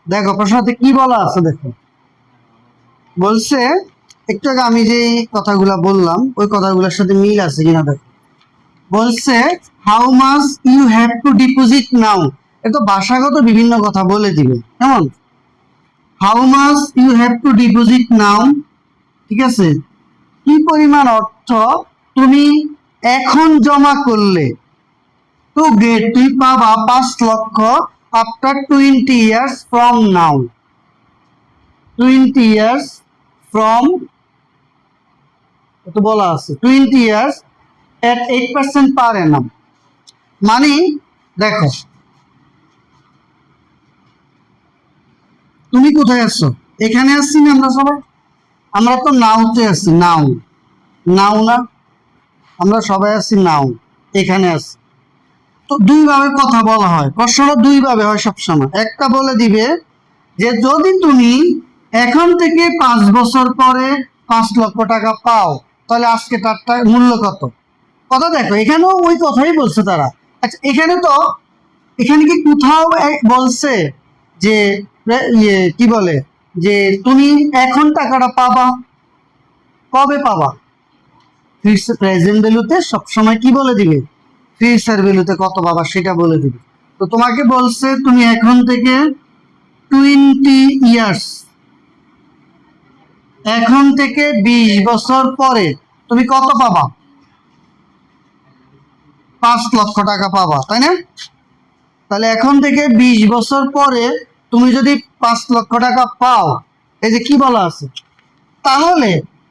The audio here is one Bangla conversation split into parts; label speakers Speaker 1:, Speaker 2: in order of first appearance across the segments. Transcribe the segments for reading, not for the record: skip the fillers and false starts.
Speaker 1: দেখো প্রশ্নতে কি বলা আছে, দেখো বলছে একটু আগে আমি যে কথাগুলা বললাম ওই কথাগুলোর সাথে মিল আছে কিনা দেখো। বলছে how much you have to deposit now, এটা ভাষাগত বিভিন্ন কথা বলে দিবে। কেমন? How much you have to deposit now, ঠিক আছে, কি পরিমাণ অর্থ তুমি এখন জমা করলে টু গেট, তুই পাবা 5 লক্ষ after 20 years from now. 20 years from, তো বলা আছে 20 years at 8% পার annum। মানে দেখো তুমি কোথায় আছো? এখানে আসছি না আমরা সবাই? আমরা তো নাওতে আছি, নাও নাও না, আমরা সবাই আছি নাও, এখানে আছি। তো দুই ভাবে কথা বলা হয়, প্রশ্নটা দুই ভাবে হয় সবসময়। একটা বলে দিবে যে যদি তুমি এখন থেকে 5 বছর পরে 5 লক্ষ টাকা পাও তাহলে আজকে তার মূল্য কত। কথা দেখো এখানেও ওই কথাই বলছে তারা। আচ্ছা এখানে তো, এখানে কি কোথাও বলছে যে ইয়ে কি বলে যে তুমি এখন টাকাটা পাবা? কবে পাবা? প্রেজেন্ট ভ্যালুতে সবসময় কি বলে দিবে, ফিউচার ভ্যালুতে কত পাবা সেটা বলে দিবে। তো তোমাকে বলছে তুমি এখন থেকে 20 ইয়ার্স, এখন থেকে 20 বছর পরে তুমি কত পাবা? 5 লক্ষ টাকা পাবা, তাই না? তাহলে এখন থেকে 20 বছর পরে তুমি যদি 5 লক্ষ টাকা পাও, এই যে কি বলা আছে, তাহলে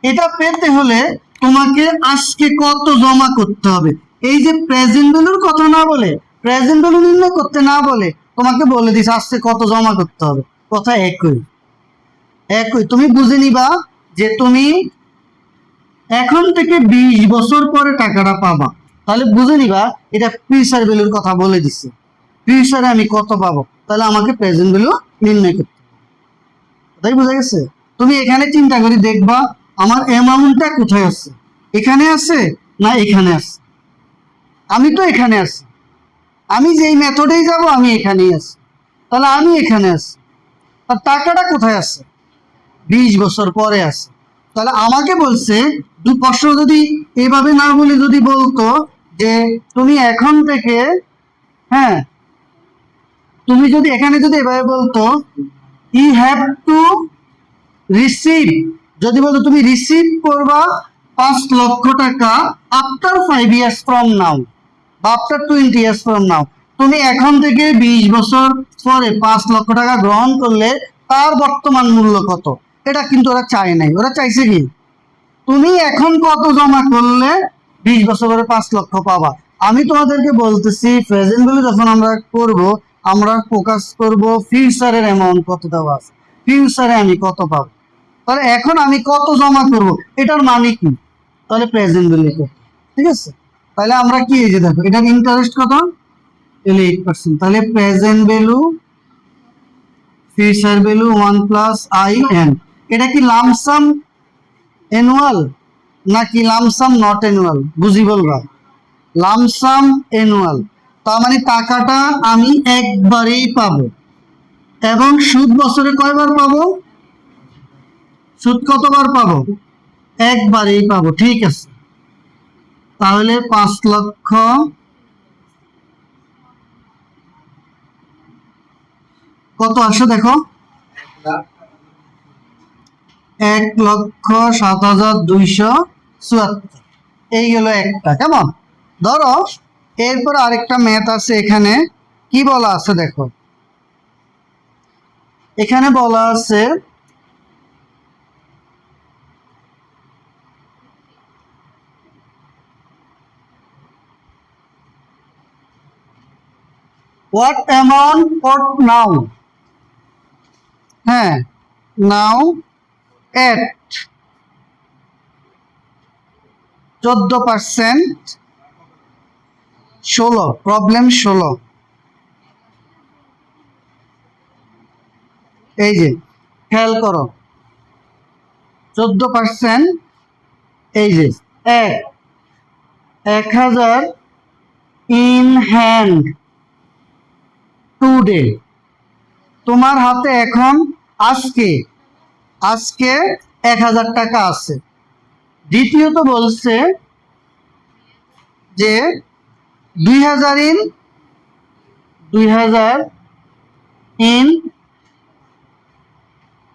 Speaker 1: এটা পেতে হলে তোমাকে আজকে কত জমা করতে হবে। এই যে প্রেজেন্ট ভ্যালুর কথা না বলে, প্রেজেন্ট ভ্যালু নির্ণয় করতে না বলে তোমাকে বলে দিছে আজকে কত জমা করতে হবে। কথা একই, একই। তুমি বুঝে নিবা যে তুমি এখন থেকে 20 বছর পরে টাকাটা পাবা, তাহলে বুঝে নিবা এটা ফিউচার ভ্যালুর কথা বলে দিচ্ছে। ফিউচারে আমি কত পাবো, তাহলে আমাকে প্রেজেন্ট ভ্যালু নির্ণয় করতে হবে। তাই বোঝা গেছে? তুমি এখানে চিন্তা করে দেখবা আমার অ্যামাউন্টটা কোথায় আছে, এখানে আছে না এখানে আছে। আমি তো এখানে আছি, আমি যেই মেথডেই যাব আমি এখানেই আছি, তাহলে আমি এখানে আছি। আর টাকাটা কোথায় আছে? 20 বছর পরে আছে। তাহলে আমাকে বলছে দু প্রশ্ন যদি এভাবে না বলে যদি বলতো যে তুমি এখন থেকে, হ্যাঁ, তুমি যদি এখানে যদি এভাবে বলতো ইউ হ্যাভ টু রিসিভ, যদি বলতো তুমি রিসিভ করবা 5 লক্ষ টাকা আফটার 5 ইয়ার্স ফ্রম নাও বা আফটার 20 ইয়ার্স ফ্রম নাও, তুমি এখন থেকে 20 বছর পরে 5 লক্ষ টাকা গ্রহণ করলে তার বর্তমান মূল্য কত। এটা কিন্তু ওরা চায় নাই, ওরা চাইছে কি তুমি এখন কত জমা করলে 20 বছর পরে 5 লক্ষ পাবা। আমি তোমাদেরকে বলতেছি প্রেজেন্ট ভ্যালু যখন আমরা করব আমরা ফোকাস করব ফিউচারের অ্যামাউন্ট কত দেওয়া আছে, ফিউচারে আমি কত পাবো। তাহলে এখন আমি কত জমা করব এটার মানে কি, তাহলে প্রেজেন্ট ভ্যালু কত। ঠিক আছে, তাহলে আমরা কি, এই যে দেখো এটার ইন্টারেস্ট কত, 8%। তাহলে present value future value 1+IN। এটা কি লামসাম অ্যানুয়াল নাকি লামসাম নট অ্যানুয়াল, বুঝি বলবা। লামসাম অ্যানুয়াল, তার মানে টাকাটা আমি একবারেই পাবো। এবং সুদ বছরে কয়বার পাবো? সুদ কতবার পাবো? একবারেই পাবো। ঠিক আছে, তাহলে 5 লক্ষ কত আসে দেখো, 1,07,274। এই গেল একটা। কেমন? ধরো এরপর আরেকটা ম্যাথ আছে এখানে, কি বলা আছে দেখো, এখানে বলা আছে what amount for now, হ্যাঁ, now at 14%, 16, প্রবলেম 16। এই যে খেয়াল করো 14%, এই যে 1,000 ইন হ্যান্ড টুডে, তোমার হাতে এখন আজকে আজকে 1000 টাকা আছে। দ্বিতীয়ত বলছে যে 2000 ইন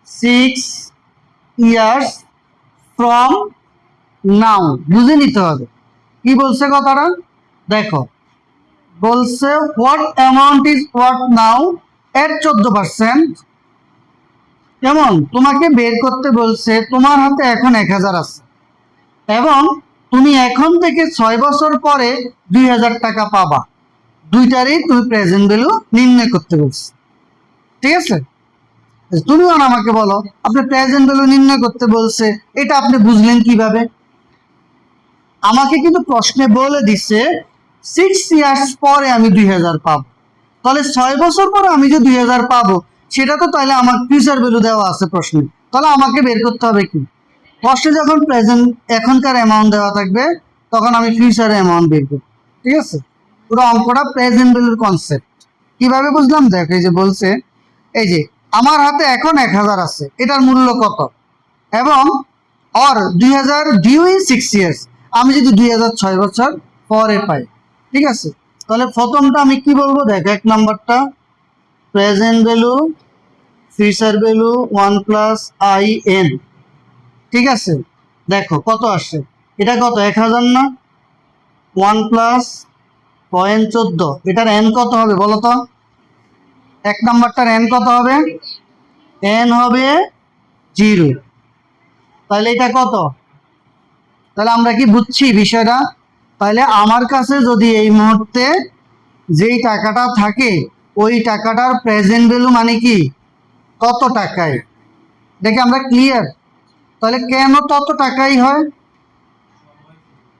Speaker 1: 6 ইয়ার্স ফ্রম নাও, বুঝে নিতে হবে কি বলছে কথাটা। দেখো বলছে হোয়াট অ্যামাউন্ট ইজ হোয়াট নাও এর 14%। যেমন তোমাকে বের করতে বলছে তোমার হাতে এখন 1000 আছে এবং তুমি এখন থেকে 6 বছর পরে 2000 টাকা পাবা। দুইটারই তুমি প্রেজেন্ট ভ্যালু নির্ণয় করতে বলছে। ঠিক আছে, তুমিও আমাকে বলো আপনি প্রেজেন্ট ভ্যালু নির্ণয় করতে বলছে, এটা আপনি বুঝলেন কিভাবে? আমাকে কিন্তু প্রশ্নে বলে দিচ্ছে 6 ইয়ার্স পরে আমি 2000 পাবো, তাহলে 6 বছর পরে আমি যে 2000 পাবো সেটা তো তাহলে আমার ফিউচার ভ্যালু দেওয়া আছে প্রশ্নে, তাহলে আমাকে বের করতে হবে কি, প্রশ্নে যখন প্রেজেন্ট এখনকার অ্যামাউন্ট দেওয়া থাকবে তখন আমি ফিউচার অ্যামাউন্ট বের করব। ঠিক আছে, পুরো অঙ্কটা প্রেজেন্ট ভ্যালুর কনসেপ্ট। কিভাবে বুঝলাম? দেখো এই যে বলছে এই যে আমার হাতে এখন 1000 আছে, এটার মূল্য কত, এবং অর 2000 ডিউ ইন 6 ইয়ার্স, আমি যদি 2006 বছর পরে পাই। ঠিক আছে, তাহলে প্রথমটা আমি কি বলবো? দেখো 1 নম্বরটা present value future value 1 + IN। ঠিক আছে, দেখো কত আসছে, এটা কত 1000 না, 1 + 0.14, এটার n কত হবে বলো তো? 1 নম্বরটার n কত হবে? n হবে 0। তাহলে এটা কত? তাহলে আমরা কি বুঝছি বিষয়টা? তাহলে আমার কাছে যদি এই মুহূর্তে যেই টাকাটা থাকে ওই টাকাটার প্রেজেন্ট ভ্যালু মানে কি তত টাকায়, দেখে আমরা ক্লিয়ার? তাহলে কেন তত টাকাই হয়?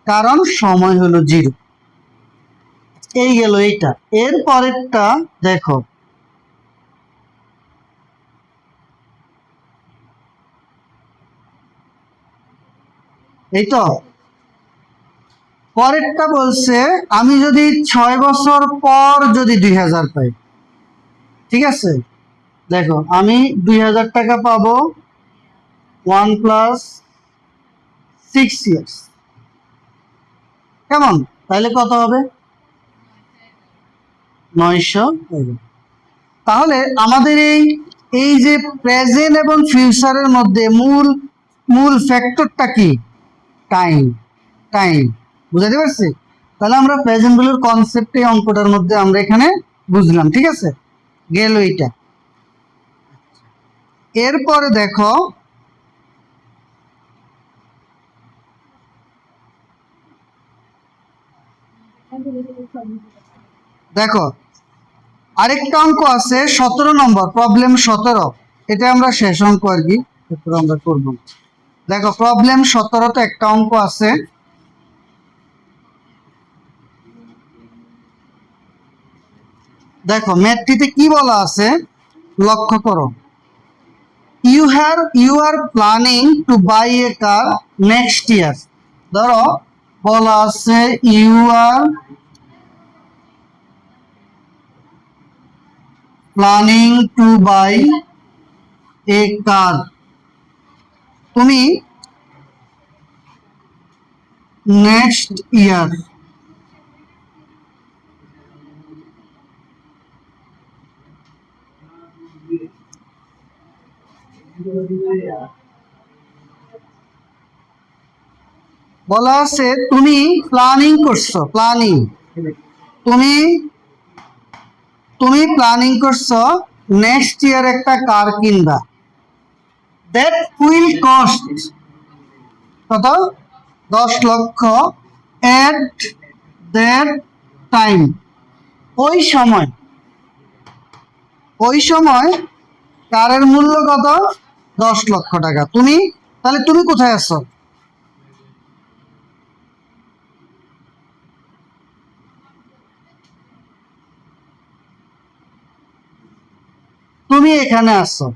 Speaker 1: কারণ সময় হলো 0। এই গেল এইটা। এর পরেরটা দেখো, এই তো পরেরটা বলছে আমি যদি 6 বছর পর যদি 2000 পাই। ঠিক আছে, দেখো আমি 2000 টাকা পাবো 1 + 6 ইয়ার্স, কেমন? তাহলে কত হবে? 900। তাহলে আমাদের এই এই যে প্রেজেন্ট এবং ফিউচারের মধ্যে মূল মূল ফ্যাক্টরটা কি? টাইম। টাইম, বুঝাতে পারছি? তাহলে আমরা প্রেজেন্ট ভ্যালুর কনসেপ্টে অঙ্কটার মধ্যে আমরা এখানে বুঝলাম। ঠিক আছে, গেল এইটা। এরপরে দেখো দেখো আরেকটা অঙ্ক আছে 17 নম্বর, প্রবলেম 17। এটা আমরা শেষ অঙ্ক আর কি, এরপর আমরা করব। দেখো প্রবলেম 17তে একটা অঙ্ক আছে। দেখো ম্যাথটিতে কি বলা আছে লক্ষ্য করো। You are planning to buy a car next year. ধরো বলা আছে you are planning to buy a car, তুমি নেক্সট ইয়ার বলা আছে তুমি প্ল্যানিং করছো, তুমি তুমি প্ল্যানিং করছো নেক্সট ইয়ার একটা কার কিনবা। দ্যাট উইল কস্ট কত? 10 লক্ষ। এট দ্যাট টাইম, ওই সময় কারের মূল্য কত? 10 লক্ষ টাকা। তাহলে তুমি কোথায় আছো? তুমি এখানে আছো।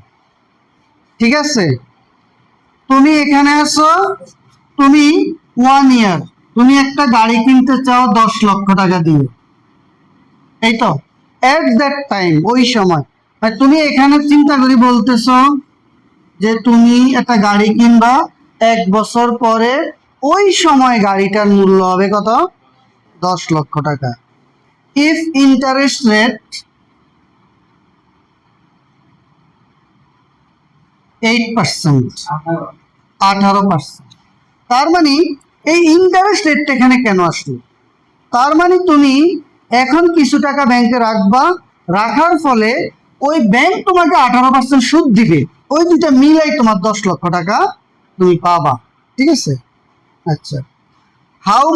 Speaker 1: ঠিক আছে, তুমি এখানে আছো, তুমি 1 ইয়ার তুমি একটা গাড়ি কিনতে চাও 10 লক্ষ টাকা দিয়ে। এই তো এট দ্যাট টাইম, ওই সময়। মানে তুমি এখানে চিন্তা করি বলতেছো যে তুমি একটা গাড়ি কিনবা 1 বছর পরে, ওই সময় গাড়িটার মূল্য হবে কত? 10 লক্ষ টাকা। If interest rate 8%, 18%। তার মানে এই ইন্টারেস্ট রেটটা এখানে কেন আসলো? তার মানে তুমি এখন কিছু টাকা ব্যাংকে রাখবা, রাখার ফলে ওই ব্যাংক তোমাকে 18% সুদ দিবে, ওই দুইটা মিলাই তোমার 10 লক্ষ টাকা তুমি পাবা। ঠিক আছে? আচ্ছা, how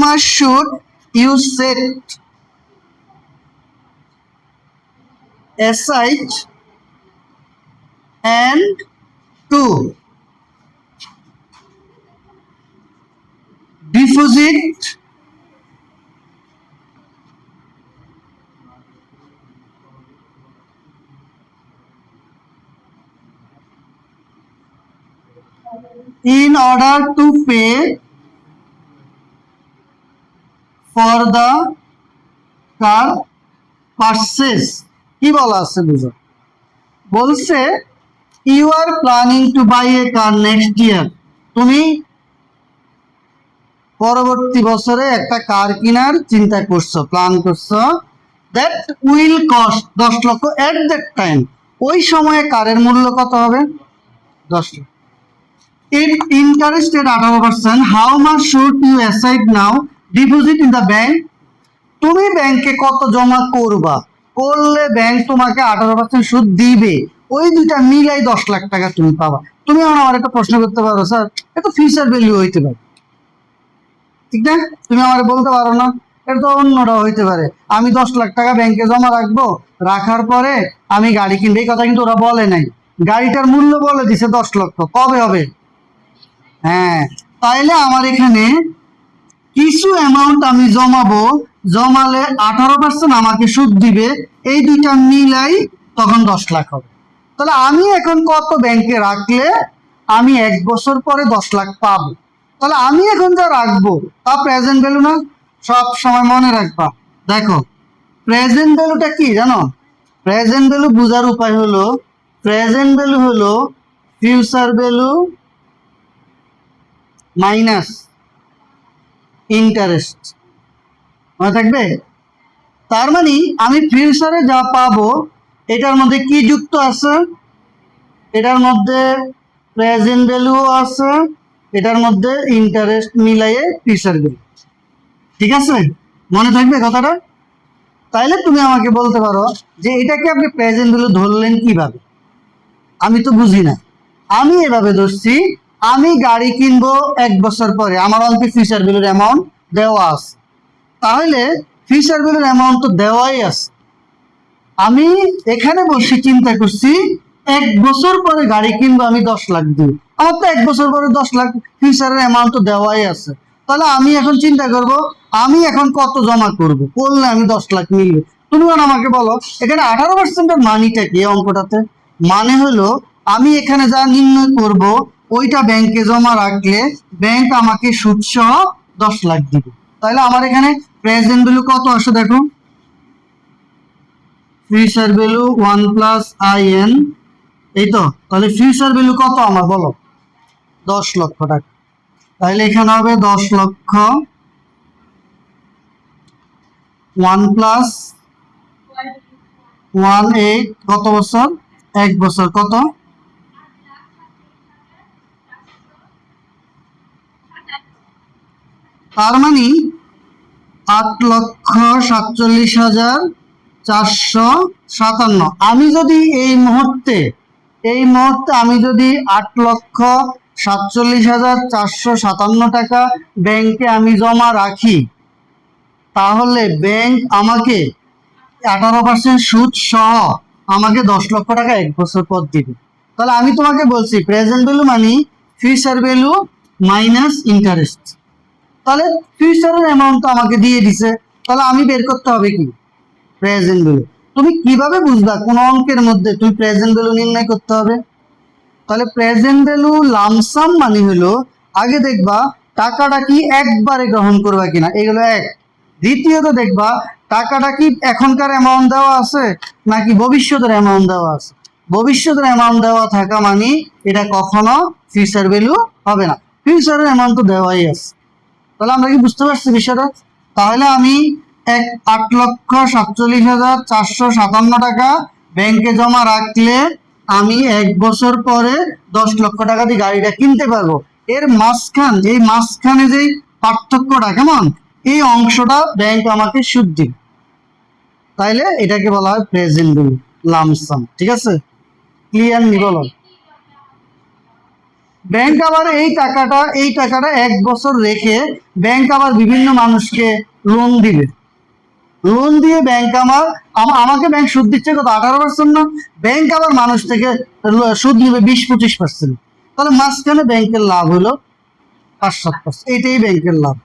Speaker 1: much should you set aside and to deposit in order to pay for the car purchase? কি বলা আছে বুঝো? বলছে you are planning to buy a car next year, তুমি পরবর্তী বছরে একটা কার কেনার চিন্তা করছো, প্ল্যান করছো। দ্যাট উইল কস্ট 10 লক্ষ এট দ্যাট টাইম, ওই সময়ে কারের মূল্য কত হবে? 10 লক্ষ। It interested 18%, how much should you aside now deposit in the bank? তুমি ব্যাংকে কত জমা করবা, করলে ব্যাংক তোমাকে 18% সুদ দিবে, ওই দুইটা মিলাই 10 লাখ টাকা তুমি পাবা। তুমি আমার একটা প্রশ্ন করতে পারো, স্যার এটা ফিউচার ভ্যালু হইতে পারে, ঠিক না? তুমি আমার বলতে পারো না এটা তো অন্যটা হইতে পারে, আমি 10 লাখ টাকা ব্যাংকে জমা রাখবো, রাখার পরে আমি গাড়ি কিনবো। এই কথা কিন্তু ওরা বলে নাই, গাড়িটার মূল্য বলে দিছে 10 লক্ষ, কবে হবে? হ্যাঁ, তাইলে আমার এখানে কিছু অ্যামাউন্ট আমি জমাবো, জমালে 18% আমাকে সুদ দিবে, এই দুইটা মিলাই তখন 10 লাখ হবে। তাহলে আমি এখন কত ব্যাংকে রাখলে আমি 1 বছর পরে 10 লাখ পাবো? তাহলে আমি এখন যা রাখবো তা প্রেজেন্ট ভ্যালু না? সব সময় মনে রাখবা। দেখো প্রেজেন্ট ভ্যালুটা কি জানো? প্রেজেন্ট ভ্যালু বোঝার উপায় হলো, প্রেজেন্ট ভ্যালু হলো ফিউচার ভ্যালু মাইনাস ইন্টারেস্ট, মনে থাকবে? তার মানে আমি ফিউচারে যা পাবো এটার মধ্যে কি যুক্ত আছে? এটার মধ্যে প্রেজেন্ট ভ্যালুও আছে, এটার মধ্যে ইন্টারেস্ট মিলাইয়ে ফিউচার ভ্যালু। ঠিক আছে? মনে থাকবে কথাটা? তাইলে তুমি আমাকে বলতে পারো যে এটাকে আপনি প্রেজেন্ট ভ্যালু ধরলেন কিভাবে? আমি তো বুঝি না। আমি এভাবে ধরছি, আমি গাড়ি কিনবো 1 বছর পরে, আমার অঙ্কে ফিউচার ভ্যালুর অ্যামাউন্ট দেওয়া আছে, তাহলে ফিউচার ভ্যালুর অ্যামাউন্ট তো দেওয়াই আছে। আমি এখানে বসে চিন্তা করছি 1 বছর পরে গাড়ি কিনবো আমি 10 লাখ দিয়ে, আমার তো 1 বছর পরে 10 লাখ ফিউচারের অ্যামাউন্ট তো দেওয়াই আছে। তাহলে আমি এখন চিন্তা করব আমি এখন কত জমা করব, করলে আমি 10 লাখ মিলবে। তুমি আমাকে বলো এখানে 18%-এর মানিটা কি অঙ্কটাতে? মানে হলো আমি এখানে যা নির্ণয় করব ওইটা ব্যাংকে জমা রাখলে ব্যাংক আমাকে সুদ সহ 10 লাখ দিবে। তাহলে আমার এখানে প্রেজেন্ট ভ্যালু কত আসে দেখো, ফিউচার ভ্যালু 1+IN, এই তো। তাহলে ফিউচার ভ্যালু কত আমার বলো? 10 লক্ষ টাকা। তাহলে এখানে হবে 10 লক্ষ 1+18, কত বছর? 1 বছর, কত? তার মানে 8,47,457। আমি যদি এই মুহূর্তে আমি যদি 8,47,457 টাকা ব্যাংকে আমি জমা রাখি, তাহলে ব্যাংক আমাকে 18% সুদ সহ আমাকে 10 লক্ষ টাকা 1 বছর পর দিবে। তাহলে আমি তোমাকে বলছি প্রেজেন্ট ভ্যালু মানে ফিউচার ভ্যালু মাইনাস ইন্টারেস্ট। তাহলে ফিউচারের অ্যামাউন্ট তো আমাকে দিয়ে দিছে, তাহলে আমি বের করতে হবে কি? Present value. তুমি কিভাবে বুঝবা কোন অঙ্কের মধ্যে তুমি প্রেজেন্ট ভ্যালু নির্ণয় করতে হবে? তাহলে প্রেজেন্ট ভ্যালু লামসাম মানে হলো আগে দেখবা টাকাটা কি একবারে গ্রহণ করবা কিনা, এগুলো এক। দ্বিতীয়ত দেখবা টাকাটা কি এখনকার অ্যামাউন্ট দেওয়া আছে নাকি ভবিষ্যতের অ্যামাউন্ট দেওয়া আছে। ভবিষ্যতের অ্যামাউন্ট দেওয়া থাকা মানে এটা কখনো ফিউচার ভ্যালু হবে না, ফিউচারের অ্যামাউন্ট তো দেওয়াই আছে। তাহলে আমরা কি বুঝতে পারছি বিষয়টা? তাহলে আমি 8,47,457 টাকা ব্যাংকে জমা রাখলে আমি 1 বছর পরে 10 লক্ষ টাকা দিয়ে গাড়িটা কিনতে পারবো। এর মাঝখানে যে পার্থক্যটা, কেমন, এই অংশটা ব্যাংক আমাকে সুদ দিবে। তাইলে এটাকে বলা হয় প্রেজেন্ট ভ্যালু, লামসাম। ঠিক আছে, ক্লিয়ার নি বলো? ব্যাংক আবার এই টাকাটা 1 বছর রেখে ব্যাংক আবার বিভিন্ন মানুষকে লোন দিবে। লোন দিয়ে ব্যাংক আমাকে ব্যাংক সুদ দিচ্ছে কত, 18% না? ব্যাংক আবার মানুষ থেকে সুদ নিবে 20-25%। তাহলে মাঝখানে ব্যাংকের লাভ হলো 5-7%, এটাই ব্যাংকের লাভ।